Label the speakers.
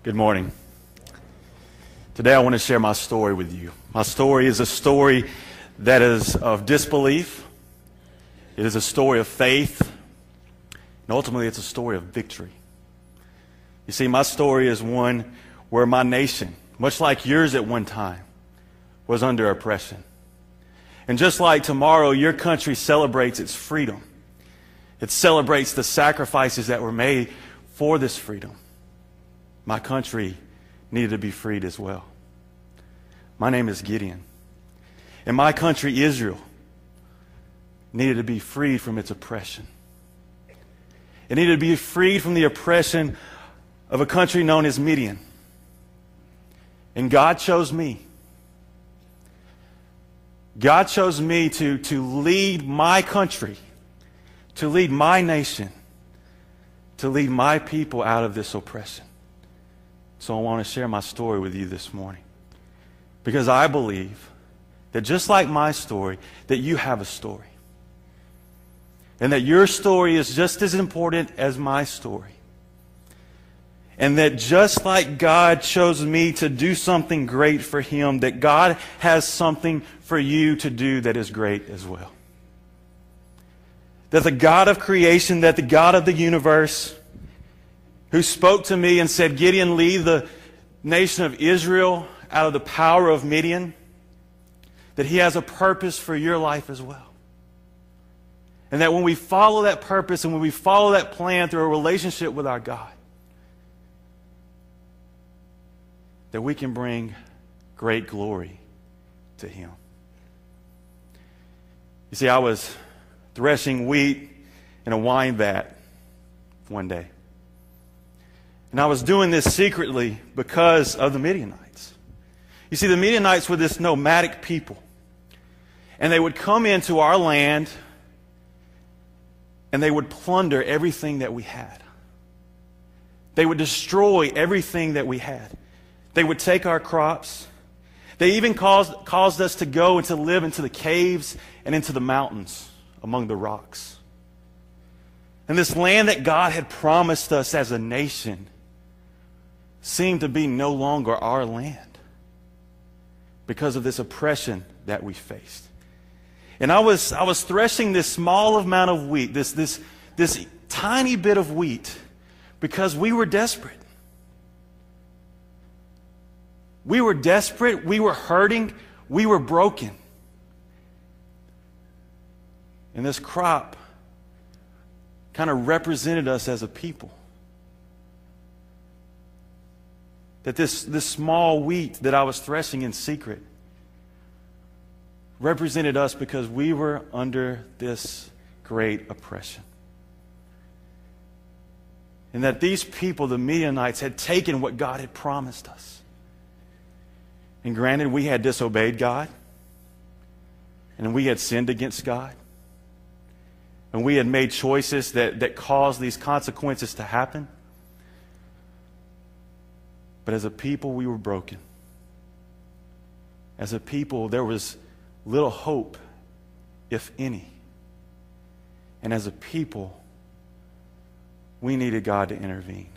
Speaker 1: Good morning. Today I want to share my story with you. My story is a story that is of disbelief. It is a story of faith. And ultimately it's a story of victory. You see, my story is one where my nation, much like yours at one time, was under oppression. And just like tomorrow, your country celebrates its freedom. It celebrates the sacrifices that were made for this freedom. My country needed to be freed as well. My name is Gideon. And my country, Israel, needed to be freed from its oppression. It needed to be freed from the oppression of a country known as Midian. And God chose me. God chose me to lead my country, to lead my nation, to lead my people out of this oppression. So I want to share my story with you this morning. Because I believe that just like my story, that you have a story. And that your story is just as important as my story. And that just like God chose me to do something great for Him, that God has something for you to do that is great as well. That the God of creation, that the God of the universe, who spoke to me and said, Gideon, lead the nation of Israel out of the power of Midian, that He has a purpose for your life as well. And that when we follow that purpose and when we follow that plan through a relationship with our God, that we can bring great glory to Him. You see, I was threshing wheat in a wine vat one day. And I was doing this secretly because of the Midianites. You see, the Midianites were this nomadic people. And they would come into our land and they would plunder everything that we had. They would destroy everything that we had. They would take our crops. They even caused us to go and to live into the caves and into the mountains among the rocks. And this land that God had promised us as a nation seemed to be no longer our land because of this oppression that we faced. And I was threshing this small amount of wheat, this tiny bit of wheat, because we were desperate. We were desperate, we were hurting, we were broken. And this crop kind of represented us as a people. That this small wheat that I was threshing in secret represented us because we were under this great oppression. And that these people, the Midianites, had taken what God had promised us. And granted, we had disobeyed God. And we had sinned against God. And we had made choices that caused these consequences to happen. But as a people, we were broken. As a people, there was little hope, if any. And as a people, we needed God to intervene.